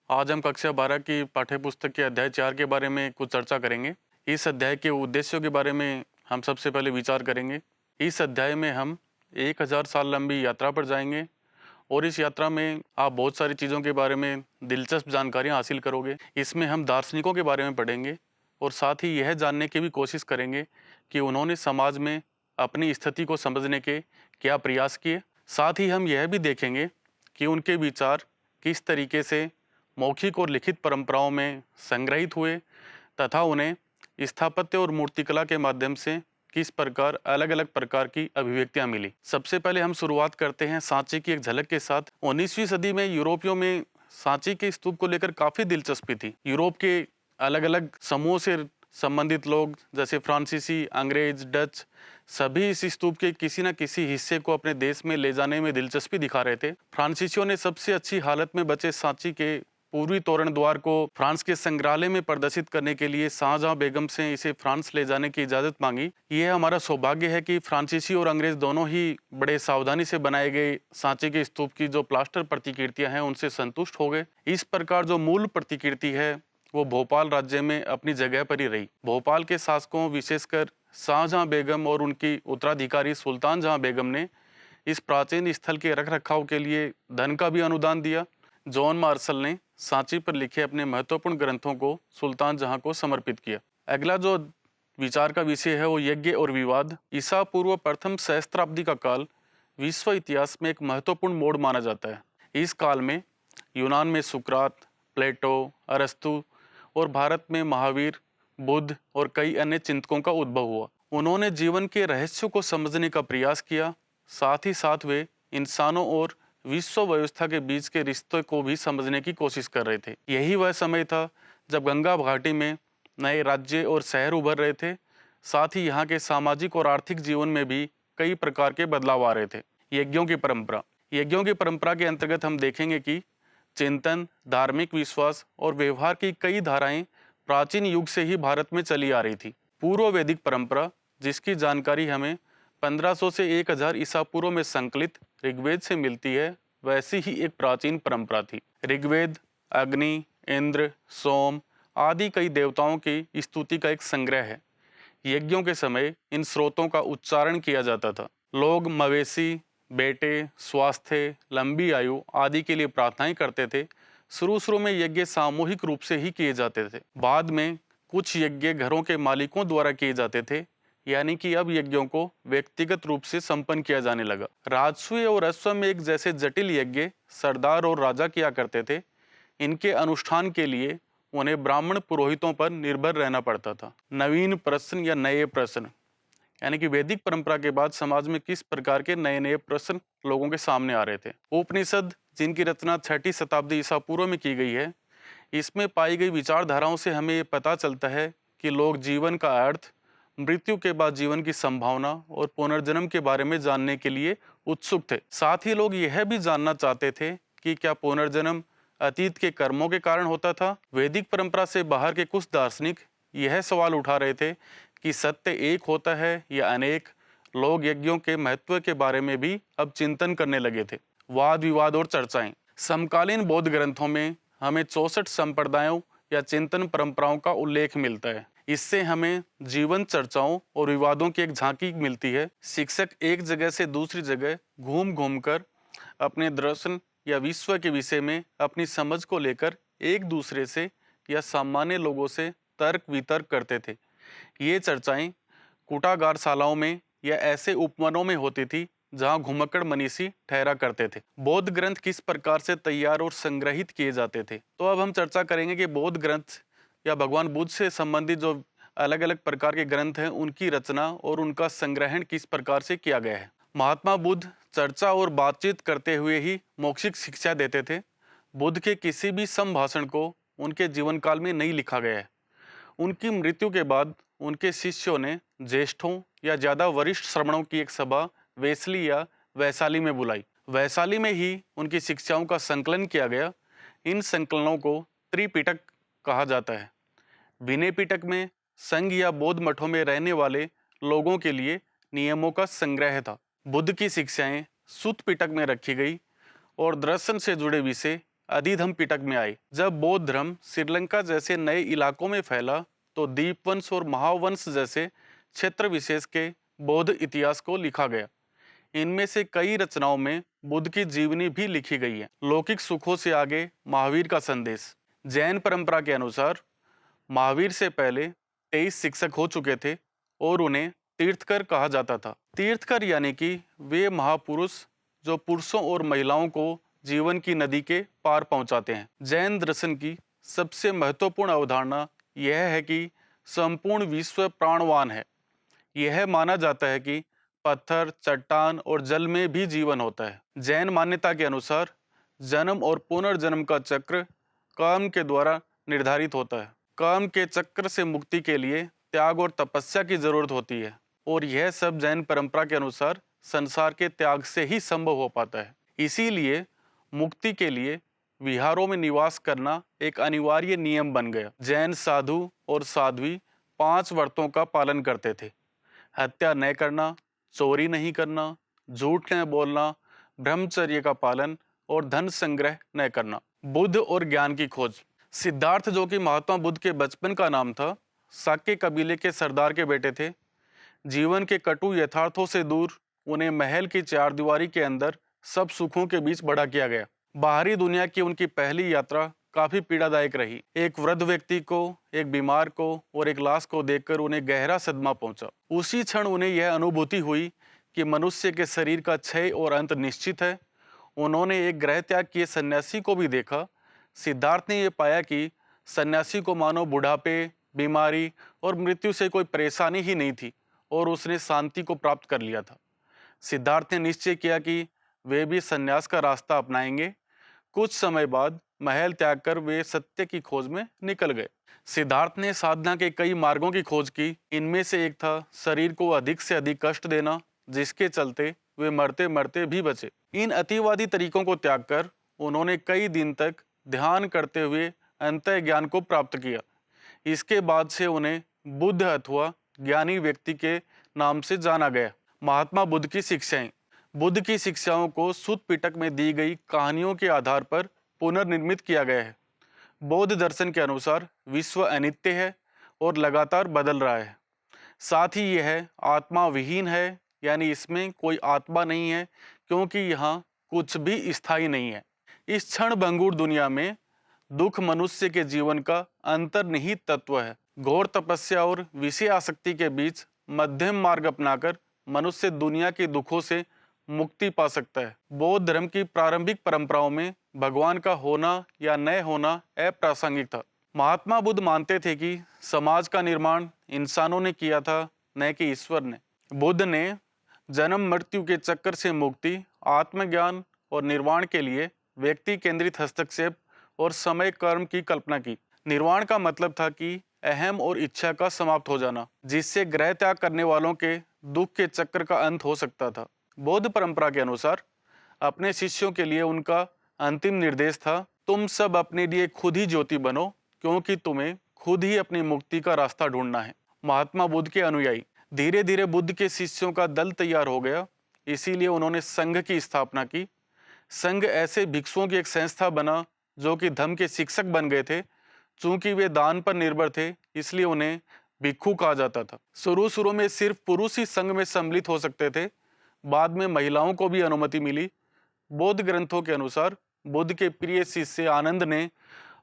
आज हम कक्षा 12 की पाठ्यपुस्तक के अध्याय 4 के बारे में कुछ चर्चा करेंगे। इस अध्याय के उद्देश्यों के बारे में हम सबसे पहले विचार करेंगे। इस अध्याय में हम 1000 साल लंबी यात्रा पर जाएंगे और इस यात्रा में आप बहुत सारी चीज़ों के बारे में दिलचस्प जानकारियाँ हासिल करोगे। इसमें हम दार्शनिकों के बारे में पढ़ेंगे और साथ ही यह जानने की भी कोशिश करेंगे कि उन्होंने समाज में अपनी स्थिति को समझने के क्या प्रयास किए। साथ ही हम यह भी देखेंगे कि उनके विचार किस तरीके से मौखिक और लिखित परंपराओं में संग्रहित हुए तथा उन्हें स्थापत्य और मूर्तिकला के माध्यम से किस प्रकार अलग अलग प्रकार की अभिव्यक्तियां मिली। सबसे पहले हम शुरुआत करते हैं सांची की एक झलक के साथ। 19वीं सदी में यूरोपियों में सांची के स्तूप को लेकर काफी दिलचस्पी थी। यूरोप के अलग अलग समूहों से संबंधित लोग जैसे फ्रांसीसी, अंग्रेज, डच सभी इस स्तूप के किसी न किसी हिस्से को अपने देश में ले जाने में दिलचस्पी दिखा रहे थे। फ्रांसीसियों ने सबसे अच्छी हालत में बचे सांची के पूर्वी तोरण द्वार को फ्रांस के संग्रहालय में प्रदर्शित करने के लिए शाहजहां बेगम से इसे फ्रांस ले जाने की इजाजत मांगी। यह हमारा सौभाग्य है कि फ्रांसीसी और अंग्रेज दोनों ही बड़े सावधानी से बनाए गए सांची के स्तूप की जो प्लास्टर प्रतिकृतियां हैं उनसे संतुष्ट हो गए। इस प्रकार जो मूल प्रतिकृति है वो भोपाल राज्य में अपनी जगह पर ही रही। भोपाल के शासकों विशेषकर शाहजहां बेगम और उनकी उत्तराधिकारी सुल्तान जहां बेगम ने इस प्राचीन स्थल के रख रखाव के लिए धन का भी अनुदान दिया। जॉन मार्शल ने सांची पर लिखे अपने महत्वपूर्ण ग्रंथों को सुल्तान जहां को समर्पित किया। अगला जो विचार का विषय है वो यज्ञ और विवाद। ईसा पूर्व प्रथम सहस्त्राब्दी का काल विश्व इतिहास में एक महत्वपूर्ण मोड़ माना जाता है। इस काल में यूनान में सुकरात, प्लेटो, अरस्तु और भारत में महावीर, बुद्ध और कई अन्य चिंतकों का उद्भव हुआ। उन्होंने जीवन के रहस्यों को समझने का प्रयास किया। साथ ही साथ वे इंसानों और विश्व व्यवस्था के बीच के रिश्ते को भी समझने की कोशिश कर रहे थे। यही वह समय था जब गंगा घाटी में नए राज्य और शहर उभर रहे थे। साथ ही यहाँ के सामाजिक और आर्थिक जीवन में भी कई प्रकार के बदलाव आ रहे थे। यज्ञों की परंपरा। यज्ञों की परंपरा के अंतर्गत हम देखेंगे कि चिंतन, धार्मिक विश्वास और व्यवहार की कई धाराएं प्राचीन युग से ही भारत में चली आ रही थी। पूर्व वैदिक परंपरा, जिसकी जानकारी हमें 1500 से 1000 ईसा पूर्व में संकलित ऋग्वेद से मिलती है, वैसी ही एक प्राचीन परंपरा थी। ऋग्वेद अग्नि, इंद्र, सोम आदि कई देवताओं की स्तुति का एक संग्रह है। यज्ञों के समय इन स्रोतों का उच्चारण किया जाता था। लोग मवेशी, बेटे, स्वास्थ्य, लंबी आयु आदि के लिए प्रार्थनाएं करते थे। शुरू में यज्ञ सामूहिक रूप से ही किए जाते थे। बाद में कुछ यज्ञ घरों के मालिकों द्वारा किए जाते थे, यानी कि अब यज्ञों को व्यक्तिगत रूप से संपन्न किया जाने लगा। राजसूय और अश्वमेध जैसे जटिल यज्ञ सरदार और राजा किया करते थे। इनके अनुष्ठान के लिए उन्हें ब्राह्मण पुरोहितों पर निर्भर रहना पड़ता था। नवीन प्रश्न या नए प्रश्न, यानी कि वैदिक परंपरा के बाद समाज में किस प्रकार के नए नए प्रश्न लोगों के सामने आ रहे थे। उपनिषद, जिनकी रचना 6ठी शताब्दी ईसा पूर्व में की गई है, इसमें पाई गई विचारधाराओं से हमें ये पता चलता है कि लोग जीवन का अर्थ, मृत्यु के बाद जीवन की संभावना और पुनर्जन्म के बारे में जानने के लिए उत्सुक थे। साथ ही लोग यह भी जानना चाहते थे कि क्या पुनर्जन्म अतीत के कर्मों के कारण होता था। वैदिक परंपरा से बाहर के कुछ दार्शनिक यह सवाल उठा रहे थे कि सत्य एक होता है या अनेक। लोग यज्ञों के महत्व के बारे में भी अब चिंतन करने लगे थे। वाद विवाद और चर्चाएं। समकालीन बौद्ध ग्रंथों में हमें 64 संप्रदायों या चिंतन परंपराओं का उल्लेख मिलता है। इससे हमें जीवन चर्चाओं और विवादों की एक झांकी मिलती है। शिक्षक एक जगह से दूसरी जगह घूम घूम कर अपने दर्शन या विश्व के विषय में अपनी समझ को लेकर एक दूसरे से या सामान्य लोगों से तर्क वितर्क करते थे। ये चर्चाएं कूटागारशालाओं में या ऐसे उपवनों में होती थी जहां घुमक्कड़ मनीषी ठहरा करते थे। बौद्ध ग्रंथ किस प्रकार से तैयार और संग्रहित किए जाते थे। तो अब हम चर्चा करेंगे कि बौद्ध ग्रंथ या भगवान बुद्ध से संबंधित जो अलग अलग प्रकार के ग्रंथ हैं उनकी रचना और उनका संग्रहण किस प्रकार से किया गया है। महात्मा बुद्ध चर्चा और बातचीत करते हुए ही मौखिक शिक्षा देते थे। बुद्ध के किसी भी संभाषण को उनके जीवन काल में नहीं लिखा गया है। उनकी मृत्यु के बाद उनके शिष्यों ने ज्येष्ठों या ज़्यादा वरिष्ठ श्रमणों की एक सभा वेसली या वैशाली में बुलाई। वैशाली में ही उनकी शिक्षाओं का संकलन किया गया। इन संकलनों को त्रिपिटक कहा जाता है। विनय पिटक में संघ या बौद्ध मठों में रहने वाले लोगों के लिए नियमों का संग्रह था। बुद्ध की शिक्षाएं सुत्त पिटक में रखी गई और दर्शन से जुड़े विषय अधिधम पिटक में आए। जब बौद्ध धर्म श्रीलंका जैसे नए इलाकों में फैला तो दीपवंश और महावंश जैसे क्षेत्र विशेष के बौद्ध इतिहास को लिखा गया। इनमें से कई रचनाओं में बुद्ध की जीवनी भी लिखी गई है। लौकिक सुखों से आगे महावीर का संदेश। जैन परंपरा के अनुसार महावीर से पहले 23 शिक्षक हो चुके थे और उन्हें तीर्थकर कहा जाता था। तीर्थकर यानी कि वे महापुरुष जो पुरुषों और महिलाओं को जीवन की नदी के पार पहुंचाते हैं। जैन दर्शन की सबसे महत्वपूर्ण अवधारणा यह है कि संपूर्ण विश्व प्राणवान है। यह माना जाता है कि पत्थर, चट्टान और जल में भी जीवन होता है। जैन मान्यता के अनुसार जन्म और पुनर्जन्म का चक्र काम के द्वारा निर्धारित होता है। काम के चक्र से मुक्ति के लिए त्याग और तपस्या की जरूरत होती है और यह सब जैन परंपरा के अनुसार संसार के त्याग से ही संभव हो पाता है। इसीलिए मुक्ति के लिए विहारों में निवास करना एक अनिवार्य नियम बन गया। जैन साधु और साध्वी 5 व्रतों का पालन करते थे। हत्या न करना, चोरी नहीं करना, झूठ न बोलना, ब्रह्मचर्य का पालन और धन संग्रह न करना। बुद्ध और ज्ञान की खोज। सिद्धार्थ, जो कि महात्मा बुद्ध के बचपन का नाम था, साक्य कबीले के सरदार के बेटे थे। जीवन के कटु यथार्थों से दूर उन्हें महल की चारदीवारी के अंदर सब सुखों के बीच बड़ा किया गया। बाहरी दुनिया की उनकी पहली यात्रा काफी पीड़ादायक रही। एक वृद्ध व्यक्ति को, एक बीमार को और एक लाश को देखकर उन्हें गहरा सदमा पहुंचा। उसी क्षण उन्हें यह अनुभूति हुई कि मनुष्य के शरीर का क्षय और अंत निश्चित है। उन्होंने एक गृह त्याग किए सन्यासी को भी देखा। सिद्धार्थ ने यह पाया कि सन्यासी को मानो बुढ़ापे, बीमारी और मृत्यु से कोई परेशानी ही नहीं थी और उसने शांति को प्राप्त कर लिया था। सिद्धार्थ ने निश्चय किया कि वे भी सन्यास का रास्ता अपनाएंगे। कुछ समय बाद महल त्याग कर वे सत्य की खोज में निकल गए। सिद्धार्थ ने साधना के कई मार्गों की खोज की। इनमें से एक था शरीर को अधिक से अधिक कष्ट देना, जिसके चलते वे मरते मरते भी बचे। इन अतिवादी तरीकों को त्याग कर उन्होंने कई दिन तक ध्यान करते हुए अंतः ज्ञान को प्राप्त किया। इसके बाद से उन्हें बुद्ध अथवा ज्ञानी व्यक्ति के नाम से जाना गया। महात्मा बुद्ध की शिक्षाएं। बुद्ध की शिक्षाओं को सुत्त पिटक में दी गई कहानियों के आधार पर पुनर्निर्मित किया गया है। बौद्ध दर्शन के अनुसार विश्व अनित्य है और लगातार बदल रहा है। साथ ही यह आत्मा विहीन है, यानी इसमें कोई आत्मा नहीं है, क्योंकि यहाँ कुछ भी स्थायी नहीं है। इस क्षण भंगुर दुनिया में दुख मनुष्य के जीवन का अंतर्निहित तत्व है। घोर तपस्या और विषय आसक्ति के बीच मध्यम मार्ग अपनाकर मनुष्य दुनिया के दुखों से मुक्ति पा सकता है। बौद्ध धर्म की प्रारंभिक परंपराओं में भगवान का होना या न होना अप्रासंगिक था। महात्मा बुद्ध मानते थे कि समाज का निर्माण इंसानों ने किया था, न कि ईश्वर ने। बुद्ध ने जन्म मृत्यु के चक्कर से मुक्ति, आत्मज्ञान और निर्वाण के लिए व्यक्ति केंद्रित हस्तक्षेप और समय कर्म की कल्पना की। निर्वाण का मतलब था कि अहम और इच्छा का समाप्त हो जाना, जिससे गृह त्याग करने वालों के दुख के चक्र का अंत हो सकता था। बौद्ध परंपरा के अनुसार अपने शिष्यों के लिए उनका अंतिम निर्देश था, तुम सब अपने लिए खुद ही ज्योति बनो, क्योंकि तुम्हें खुद ही अपनी मुक्ति का रास्ता ढूंढना है। महात्मा बुद्ध के अनुयायी। धीरे धीरे बुद्ध के शिष्यों का दल तैयार हो गया, इसीलिए उन्होंने संघ की स्थापना की। संघ ऐसे भिक्षुओं की एक संस्था बना जो कि धम्म के शिक्षक बन गए थे। चूंकि वे दान पर निर्भर थे, इसलिए उन्हें भिक्षु कहा जाता था। शुरू में सिर्फ पुरुष ही संघ में सम्मिलित हो सकते थे। बाद में महिलाओं को भी अनुमति मिली। बौद्ध ग्रंथों के अनुसार बुद्ध के प्रिय शिष्य आनंद ने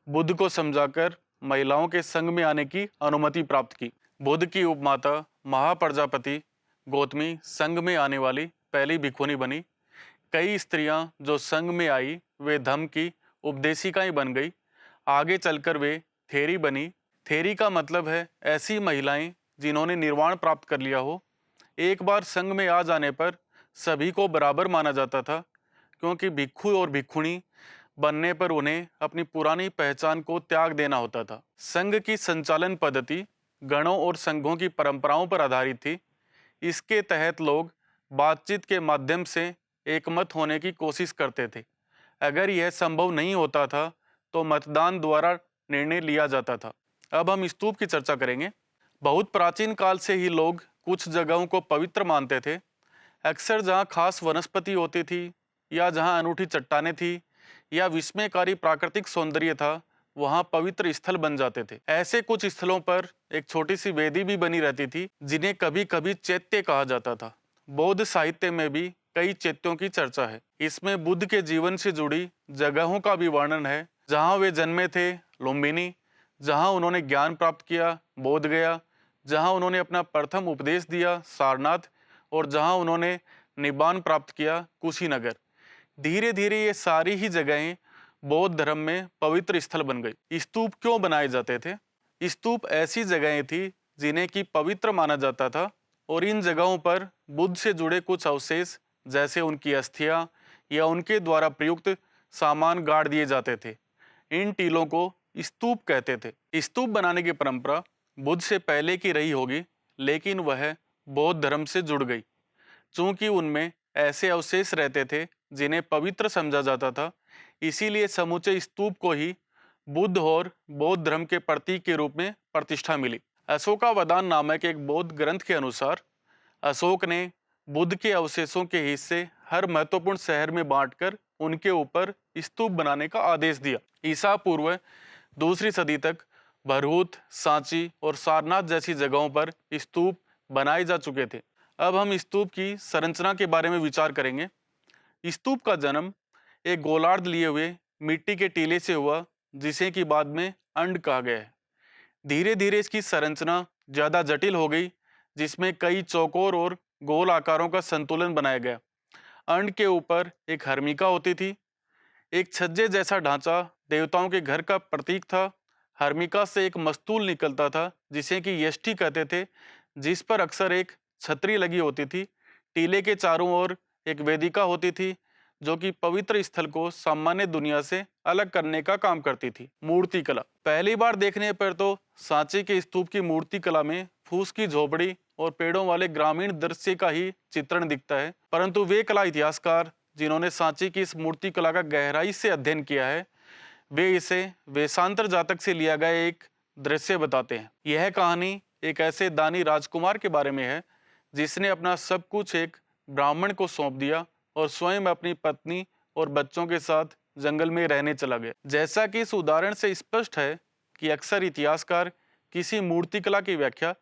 बुद्ध को समझाकर महिलाओं के संघ में आने की अनुमति प्राप्त की। बुद्ध की उपमाता महाप्रजापति गौतमी संघ में आने वाली पहली भिक्षुणी बनी। कई स्त्रियां जो संघ में आई वे धम्म की उपदेशिकाएं बन गई। आगे चलकर वे थेरी बनी। थेरी का मतलब है ऐसी महिलाएं जिन्होंने निर्वाण प्राप्त कर लिया हो। एक बार संघ में आ जाने पर सभी को बराबर माना जाता था, क्योंकि भिक्षु और भिक्षुणी बनने पर उन्हें अपनी पुरानी पहचान को त्याग देना होता था। संघ की संचालन पद्धति गणों और संघों की परंपराओं पर आधारित थी। इसके तहत लोग बातचीत के माध्यम से एकमत होने की कोशिश करते थे। अगर यह संभव नहीं होता था तो मतदान द्वारा निर्णय लिया जाता था। अब हम स्तूप की चर्चा करेंगे। बहुत प्राचीन काल से ही लोग कुछ जगहों को पवित्र मानते थे। अक्सर जहाँ खास वनस्पति होती थी या जहाँ अनूठी चट्टानें थी या विस्मयकारी प्राकृतिक सौंदर्य था वहां पवित्र स्थल बन जाते थे। ऐसे कुछ स्थलों पर एक छोटी सी वेदी भी बनी रहती थी जिन्हें कभी कभी चैत्य कहा जाता था। बौद्ध साहित्य में भी कई चैत्यों की चर्चा है। इसमें बुद्ध के जीवन से जुड़ी जगहों का भी वर्णन है। जहाँ वे जन्मे थे लुम्बिनी, जहाँ उन्होंने ज्ञान प्राप्त किया बोध गया, जहाँ उन्होंने अपना प्रथम उपदेश दिया सारनाथ, और जहाँ उन्होंने निब्बान प्राप्त किया कुशीनगर। धीरे धीरे ये सारी ही जगहें बौद्ध धर्म में पवित्र स्थल बन गई। स्तूप क्यों बनाए जाते थे? स्तूप ऐसी जगहें थी जिन्हें की पवित्र माना जाता था, और इन जगहों पर बुद्ध से जुड़े कुछ अवशेष जैसे उनकी अस्थियां या उनके द्वारा प्रयुक्त सामान गाड़ दिए जाते थे। इन टीलों को स्तूप कहते थे। स्तूप बनाने की परंपरा बुद्ध से पहले की रही होगी, लेकिन वह बौद्ध धर्म से जुड़ गई। चूंकि उनमें ऐसे अवशेष रहते थे जिन्हें पवित्र समझा जाता था, इसीलिए समूचे स्तूप को ही बुद्ध और बौद्ध धर्म के प्रतीक के रूप में प्रतिष्ठा मिली। अशोकावदान नामक एक बौद्ध ग्रंथ के अनुसार अशोक ने बुद्ध के अवशेषों के हिस्से हर महत्वपूर्ण शहर में बांटकर उनके ऊपर स्तूप बनाने का आदेश दिया। ईसा पूर्व दूसरी सदी तक भरहूत, सांची और सारनाथ जैसी जगहों पर स्तूप बनाए जा चुके थे। अब हम स्तूप की संरचना के बारे में विचार करेंगे। स्तूप का जन्म एक गोलार्ध लिए हुए मिट्टी के टीले से हुआ, जिसे कि बाद में अंड कहा गया है। धीरे धीरे इसकी संरचना ज्यादा जटिल हो गई, जिसमें कई चौकोर और गोल आकारों का संतुलन बनाया गया। अंड के ऊपर एक हर्मिका होती थी। एक छज्जे जैसा ढांचा देवताओं के घर का प्रतीक था। हर्मिका से एक मस्तूल निकलता था जिसे कि यष्टि कहते थे, जिस पर अक्सर एक छतरी लगी होती थी। टीले के चारों ओर एक वेदिका होती थी जो कि पवित्र स्थल को सामान्य दुनिया से अलग करने का काम करती थी। मूर्ति कला। पहली बार देखने पर तो सांची के स्तूप की मूर्ति कला में फूस की झोपड़ी और पेड़ों वाले ग्रामीण दृश्य का ही चित्रण दिखता है, परंतु वे कला इतिहासकार जिन्होंने सांची की इस मूर्ति कला का गहराई से अध्ययन किया है, वे इसे वेशांतर जातक से लिया गया एक दृश्य बताते हैं। यह कहानी एक ऐसे दानी राजकुमार के बारे में है जिसने अपना सब कुछ एक ब्राह्मण को सौंप दिया और स्वयं अपनी पत्नी और बच्चों के साथ जंगल में रहने चला गया। जैसा कि इस उदाहरण से स्पष्ट है कि अक्सर इतिहासकार किसी मूर्तिकला की व्याख्या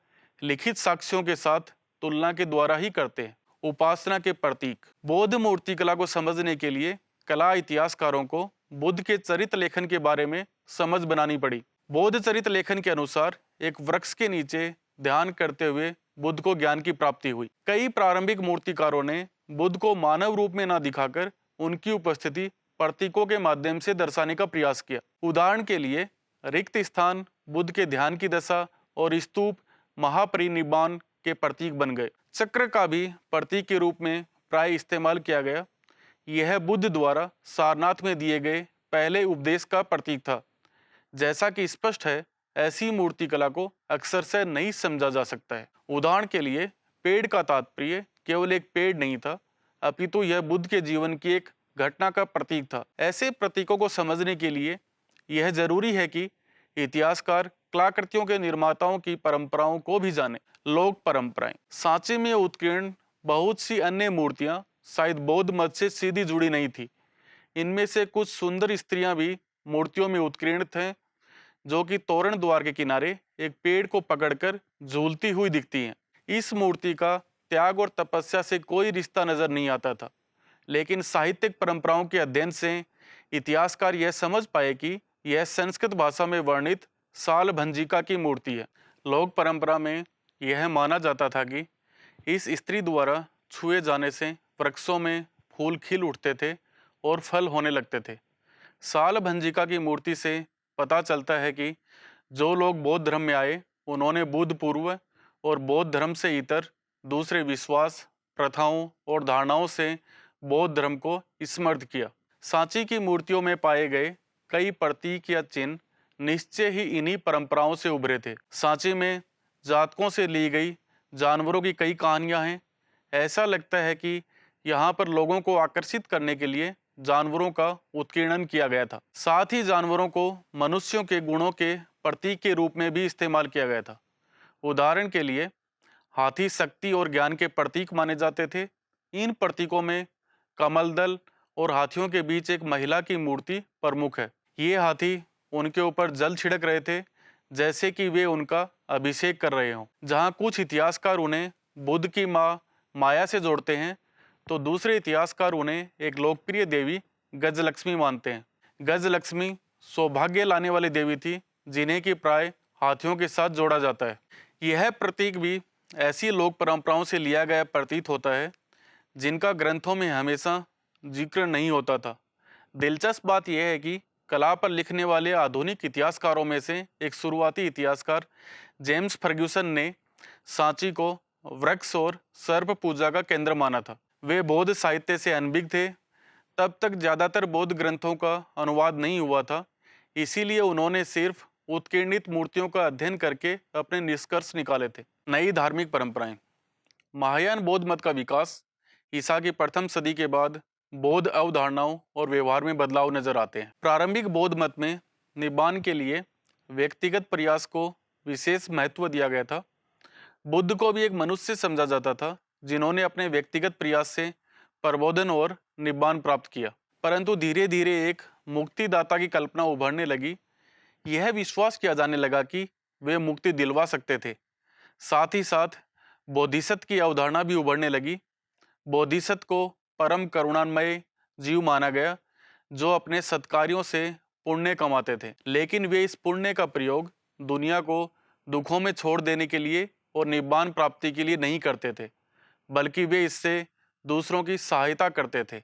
लिखित साक्ष्यों के साथ तुलना के द्वारा ही करते हैं। उपासना के प्रतीक। बौद्ध मूर्तिकला को समझने के लिए कला इतिहासकारों को बुद्ध के चरित्र लेखन के बारे में समझ बनानी पड़ी। बौद्ध चरित्र लेखन के अनुसार एक वृक्ष के नीचे ध्यान करते हुए बुद्ध को ज्ञान की प्राप्ति हुई। कई प्रारंभिक मूर्तिकारों ने बुद्ध को मानव रूप में न दिखाकर उनकी उपस्थिति प्रतीकों के माध्यम से दर्शाने का प्रयास किया। उदाहरण के लिए रिक्त स्थान बुद्ध के ध्यान की दशा और स्तूप महापरिनिब्बान के प्रतीक बन गए। चक्र का भी प्रतीक के रूप में प्राय इस्तेमाल किया गया। यह बुद्ध द्वारा सारनाथ में दिए गए पहले उपदेश का प्रतीक था। जैसा कि स्पष्ट है, ऐसी मूर्तिकला को अक्सर से नहीं समझा जा सकता है। उदाहरण के लिए पेड़ का तात्पर्य केवल एक पेड़ नहीं था, अपितु यह बुद्ध के जीवन की एक घटना का प्रतीक था। ऐसे प्रतीकों को समझने के लिए यह जरूरी है कि इतिहासकार कलाकृतियों के निर्माताओं की परंपराओं को भी जाने। लोक परंपराएं। सांची में उत्कीर्ण बहुत सी अन्य मूर्तियां शायद बौद्ध मत से सीधी जुड़ी नहीं थी। इनमें से कुछ सुंदर स्त्रियां भी मूर्तियों में उत्कीर्ण थे, जो कि तोरण द्वार के किनारे एक पेड़ को पकड़कर झूलती हुई दिखती हैं। इस मूर्ति का त्याग और तपस्या से कोई रिश्ता नजर नहीं आता था, लेकिन साहित्यिक परंपराओं के अध्ययन से इतिहासकार यह समझ पाए कि यह संस्कृत भाषा में वर्णित साल भंजिका की मूर्ति है। लोक परंपरा में यह माना जाता था कि इस स्त्री द्वारा छुए जाने से वृक्षों में फूल खिल उठते थे और फल होने लगते थे। साल भंजिका की मूर्ति से पता चलता है कि जो लोग बौद्ध धर्म में आए, उन्होंने बुद्ध पूर्व और बौद्ध धर्म से इतर दूसरे विश्वास, प्रथाओं और धारणाओं से बौद्ध धर्म को स्मृत किया। सांची की मूर्तियों में पाए गए कई प्रतीक या चिन्ह निश्चय ही इन्हीं परंपराओं से उभरे थे। सांची में जातकों से ली गई जानवरों की कई कहानियां हैं। ऐसा लगता है कि यहाँ पर लोगों को आकर्षित करने के लिए जानवरों का उत्कीर्णन किया गया था। साथ ही जानवरों को मनुष्यों के गुणों के प्रतीक के रूप में भी इस्तेमाल किया गया था। उदाहरण के लिए हाथी शक्ति और ज्ञान के प्रतीक माने जाते थे। इन प्रतीकों में कमल दल और हाथियों के बीच एक महिला की मूर्ति प्रमुख है। ये हाथी उनके ऊपर जल छिड़क रहे थे, जैसे कि वे उनका अभिषेक कर रहे हों। जहाँ कुछ इतिहासकार उन्हें बुद्ध की माँ माया से जोड़ते हैं, तो दूसरे इतिहासकार उन्हें एक लोकप्रिय देवी गजलक्ष्मी मानते हैं। गजलक्ष्मी सौभाग्य लाने वाली देवी थी, जिन्हें कि प्राय हाथियों के साथ जोड़ा जाता है। यह प्रतीक भी ऐसी लोक परंपराओं से लिया गया प्रतीत होता है, जिनका ग्रंथों में हमेशा जिक्र नहीं होता था। दिलचस्प बात यह है कि कला पर लिखने वाले आधुनिक इतिहासकारों में से एक शुरुआती इतिहासकार जेम्स फर्ग्यूसन ने सांची को वृक्ष और सर्प पूजा का केंद्र माना था। वे बौद्ध साहित्य से अनभिज्ञ थे। तब तक ज़्यादातर बौद्ध ग्रंथों का अनुवाद नहीं हुआ था, इसीलिए उन्होंने सिर्फ उत्कीर्णित मूर्तियों का अध्ययन करके अपने निष्कर्ष निकाले थे। नई धार्मिक परंपराएं। महायान बौद्ध मत का विकास ईसा की प्रथम सदी के बाद बौद्ध अवधारणाओं और व्यवहार में बदलाव नजर आते हैं। प्रारंभिक बौद्ध मत में निब्बान के लिए व्यक्तिगत प्रयास को विशेष महत्व दिया गया था। बुद्ध को भी एक मनुष्य समझा जाता था, जिन्होंने अपने व्यक्तिगत प्रयास से प्रबोधन और निब्बान प्राप्त किया। परंतु धीरे धीरे एक मुक्तिदाता की कल्पना उभरने लगी। यह विश्वास किया जाने लगा कि वे मुक्ति दिलवा सकते थे। साथ ही साथ बोधिसत्व की अवधारणा भी उभरने लगी। बोधिसत्व को परम करुणामय जीव माना गया, जो अपने सत्कार्यों से पुण्य कमाते थे, लेकिन वे इस पुण्य का प्रयोग दुनिया को दुखों में छोड़ देने के लिए और निब्बान प्राप्ति के लिए नहीं करते थे, बल्कि वे इससे दूसरों की सहायता करते थे।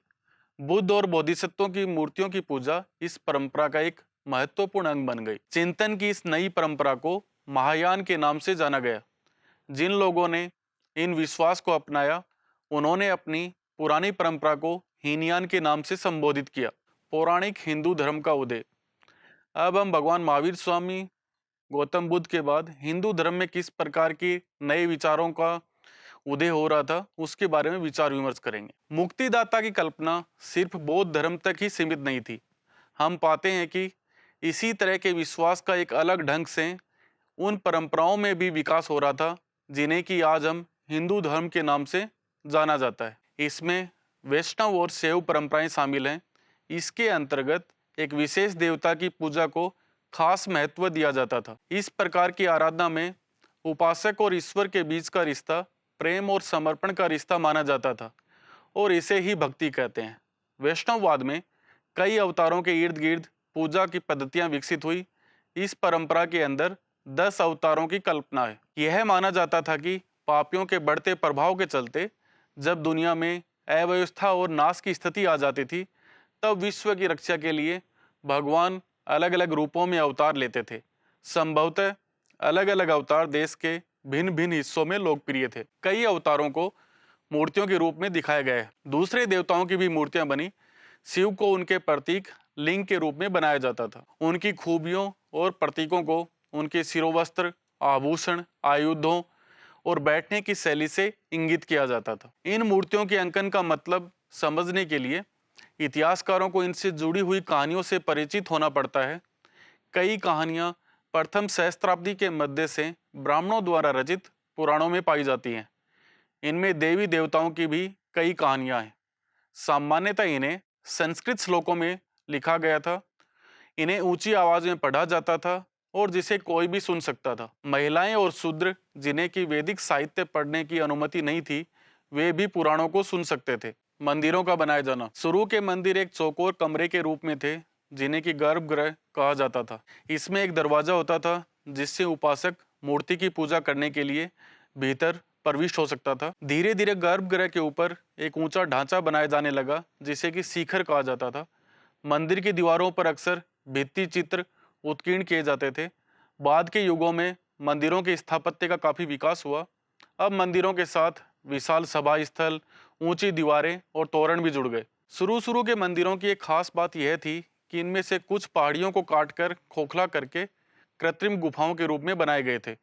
बुद्ध और बोधिसत्वों की मूर्तियों की पूजा इस परंपरा का एक महत्वपूर्ण अंग बन गई। चिंतन की इस नई परंपरा को महायान के नाम से जाना गया। जिन लोगों ने इन विश्वास को अपनाया, उन्होंने अपनी पुरानी परंपरा को हीनयान के नाम से संबोधित किया। पौराणिक हिंदू धर्म का उदय। अब हम भगवान महावीर स्वामी, गौतम बुद्ध के बाद हिंदू धर्म में किस प्रकार के नए विचारों का उदय हो रहा था, उसके बारे में विचार विमर्श करेंगे। मुक्तिदाता की कल्पना सिर्फ बौद्ध धर्म तक ही सीमित नहीं थी। हम पाते हैं कि इसी तरह के विश्वास का एक अलग ढंग से उन परंपराओं में भी विकास हो रहा था, जिन्हें कि आज हम हिंदू धर्म के नाम से जाना जाता है। इसमें वैष्णव और शैव परंपराएं शामिल हैं। इसके अंतर्गत एक विशेष देवता की पूजा को खास महत्व दिया जाता था। इस प्रकार की आराधना में उपासक और ईश्वर के बीच का रिश्ता प्रेम और समर्पण का रिश्ता माना जाता था, और इसे ही भक्ति कहते हैं। वैष्णववाद में कई अवतारों के इर्द गिर्द पूजा की पद्धतियां विकसित हुई। इस परंपरा के अंदर 10 अवतारों की कल्पना है। यह माना जाता था कि पापियों के बढ़ते प्रभाव के चलते जब दुनिया में अव्यवस्था और नाश की स्थिति आ जाती थी, तब विश्व की रक्षा के लिए भगवान अलग अलग रूपों में अवतार लेते थे। संभवतः अलग अलग अवतार देश के भिन्न भिन्न हिस्सों में लोकप्रिय थे। कई अवतारों को मूर्तियों के रूप में दिखाया गया है। दूसरे देवताओं की भी मूर्तियां बनी। शिव को उनके प्रतीक लिंग के रूप में बनाया जाता था। उनकी खूबियों और प्रतीकों को उनके शिरोवस्त्र, आभूषण, आयुधों और बैठने की शैली से इंगित किया जाता था। इन मूर्तियों के अंकन का मतलब समझने के लिए इतिहासकारों को इनसे जुड़ी हुई कहानियों से परिचित होना पड़ता है। कई कहानियां प्रथम सहस्त्राब्दी के मध्य से ब्राह्मणों द्वारा रचित पुराणों में पाई जाती हैं। इनमें देवी देवताओं की भी कई कहानियां हैं। सामान्यतः इन्हें संस्कृत श्लोकों में लिखा गया था। इन्हें ऊंची आवाज में पढ़ा जाता था और जिसे कोई भी सुन सकता था। महिलाएं और शूद्र, जिन्हें की वैदिक साहित्य पढ़ने की अनुमति नहीं थी, वे भी पुराणों को सुन सकते थे। मंदिरों का बनाया जाना। शुरू के मंदिर एक चौकोर कमरे के रूप में थे, जिन्हें की गर्भगृह कहा जाता था। इसमें एक दरवाजा होता था, जिससे उपासक मूर्ति की पूजा करने के लिए भीतर प्रविष्ट हो सकता था। धीरे धीरे गर्भगृह के ऊपर एक ऊंचा ढांचा बनाया जाने लगा, जिसे कि शिखर कहा जाता था। मंदिर की दीवारों पर अक्सर भित्ति चित्र उत्कीर्ण किए जाते थे। बाद के युगों में मंदिरों के स्थापत्य का काफी विकास हुआ। अब मंदिरों के साथ विशाल सभा स्थल, ऊंची दीवारें और तोरण भी जुड़ गए। शुरू के मंदिरों की एक खास बात यह थी कि इनमें से कुछ पहाड़ियों को काटकर खोखला करके कृत्रिम गुफाओं के रूप में बनाए गए थे।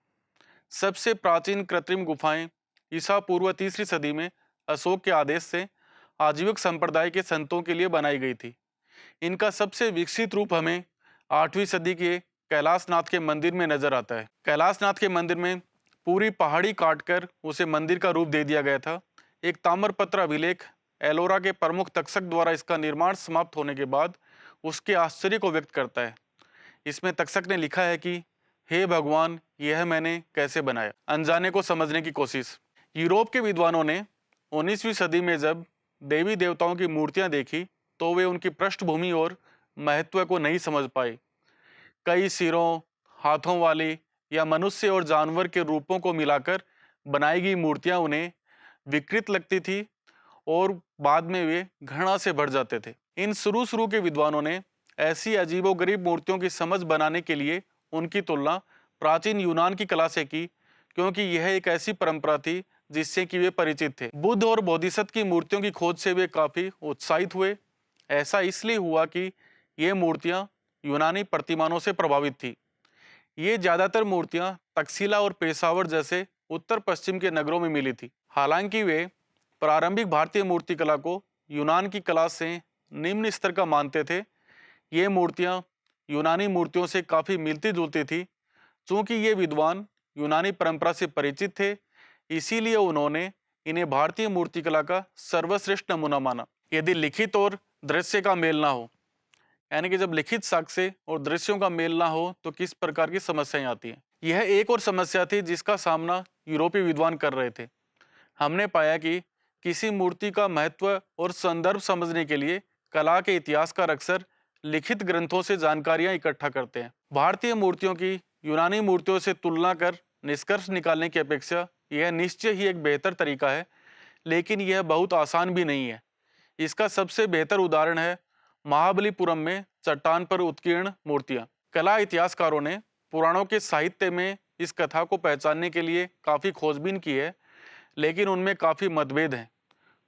सबसे प्राचीन कृत्रिम गुफाएं ईसा पूर्व 3री सदी में अशोक के आदेश से आजीविक संप्रदाय के संतों के लिए बनाई गई थी। इनका सबसे विकसित रूप हमें 8वीं सदी के कैलाशनाथ के मंदिर में नजर आता है। कैलाशनाथ के मंदिर में पूरी पहाड़ी काटकर उसे मंदिर का रूप दे दिया गया था। एक ताम्रपत्र अभिलेख एलोरा के प्रमुख तक्षक द्वारा इसका निर्माण समाप्त होने के बाद उसके आश्चर्य को व्यक्त करता है। इसमें तक्षक ने लिखा है कि हे भगवान, यह मैंने कैसे बनाया। अनजाने को समझने की कोशिश। यूरोप के विद्वानों ने 19वीं सदी में जब देवी देवताओं की मूर्तियां देखी तो वे उनकी पृष्ठभूमि और महत्व को नहीं समझ पाए। कई सिरों, हाथों वाली या मनुष्य और जानवर के रूपों को मिलाकर बनाई गई मूर्तियां उन्हें विकृत लगती थी और बाद में वे घृणा से भर जाते थे। इन शुरू के विद्वानों ने ऐसी अजीबोगरीब मूर्तियों की समझ बनाने के लिए उनकी तुलना प्राचीन यूनान की कला से की, क्योंकि यह एक ऐसी परंपरा थी जिससे कि वे परिचित थे। बुद्ध और बोधिसत्व की मूर्तियों की खोज से वे काफी उत्साहित हुए। ऐसा इसलिए हुआ कि ये मूर्तियां यूनानी प्रतिमानों से प्रभावित थी। ये ज्यादातर मूर्तियां तक्षशिला और पेशावर जैसे उत्तर पश्चिम के नगरों में मिली थी। हालांकि वे प्रारंभिक भारतीय मूर्तिकला को यूनान की कला से निम्न स्तर का मानते थे। ये मूर्तियां यूनानी मूर्तियों से काफी मिलती जुलती थी। चूंकि ये विद्वान यूनानी परंपरा से परिचित थे, इसीलिए उन्होंने इन्हें भारतीय मूर्तिकला का सर्वश्रेष्ठ नमूना माना। यदि लिखित और दृश्य का मेल ना हो, यानी कि जब लिखित साक्ष्य और दृश्यों का मेल ना हो तो किस प्रकार की समस्याएं आती हैं। यह एक और समस्या थी जिसका सामना यूरोपीय विद्वान कर रहे थे। हमने पाया कि किसी मूर्ति का महत्व और संदर्भ समझने के लिए कला के इतिहासकार अक्सर लिखित ग्रंथों से जानकारियां इकट्ठा करते हैं। भारतीय मूर्तियों की यूनानी मूर्तियों से तुलना कर निष्कर्ष निकालने की अपेक्षा यह निश्चय ही एक बेहतर तरीका है, लेकिन यह बहुत आसान भी नहीं है। इसका सबसे बेहतर उदाहरण है महाबलीपुरम में चट्टान पर उत्कीर्ण मूर्तियां। कला इतिहासकारों ने पुराणों के साहित्य में इस कथा को पहचानने के लिए काफी खोजबीन की है, लेकिन उनमें काफी मतभेद हैं।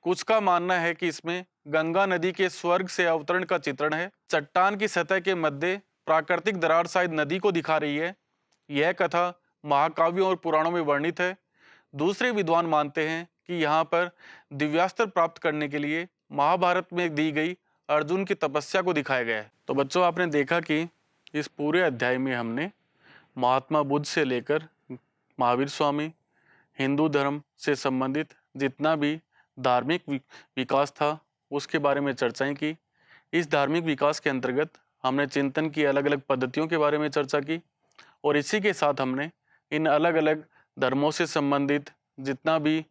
कुछ का मानना है कि इसमें गंगा नदी के स्वर्ग से अवतरण का चित्रण है। चट्टान की सतह के मध्य प्राकृतिक दरार शायद नदी को दिखा रही है। यह कथा महाकाव्यों और पुराणों में वर्णित है। दूसरे विद्वान मानते हैं कि यहाँ पर दिव्यास्त्र प्राप्त करने के लिए महाभारत में दी गई अर्जुन की तपस्या को दिखाया गया है। तो बच्चों, आपने देखा कि इस पूरे अध्याय में हमने महात्मा बुद्ध से लेकर महावीर स्वामी, हिंदू धर्म से संबंधित जितना भी धार्मिक विकास था उसके बारे में चर्चाएं की। इस धार्मिक विकास के अंतर्गत हमने चिंतन की अलग अलग पद्धतियों के बारे में चर्चा की, और इसी के साथ हमने इन अलग अलग धर्मों से संबंधित जितना भी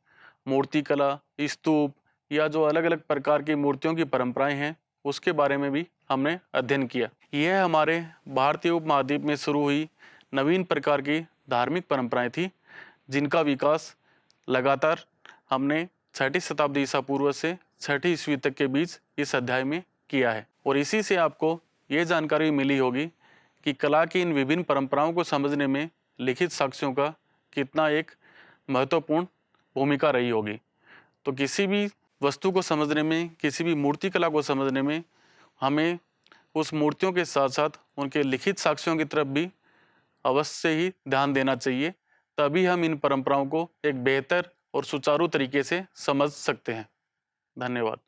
मूर्तिकला, स्तूप या जो अलग अलग प्रकार की मूर्तियों की परंपराएं हैं उसके बारे में भी हमने अध्ययन किया। यह हमारे भारतीय उपमहाद्वीप में शुरू हुई नवीन प्रकार की धार्मिक परंपराएं थी, जिनका विकास लगातार हमने 6ठी शताब्दी ईसा पूर्व से 6ठी ईस्वी तक के बीच इस अध्याय में किया है। और इसी से आपको ये जानकारी मिली होगी कि कला की इन विभिन्न परंपराओं को समझने में लिखित साक्ष्यों का कितना एक महत्वपूर्ण भूमिका रही होगी। तो किसी भी वस्तु को समझने में, किसी भी मूर्तिकला को समझने में हमें उस मूर्तियों के साथ साथ उनके लिखित साक्ष्यों की तरफ भी अवश्य ही ध्यान देना चाहिए। तभी हम इन परंपराओं को एक बेहतर और सुचारू तरीके से समझ सकते हैं। धन्यवाद।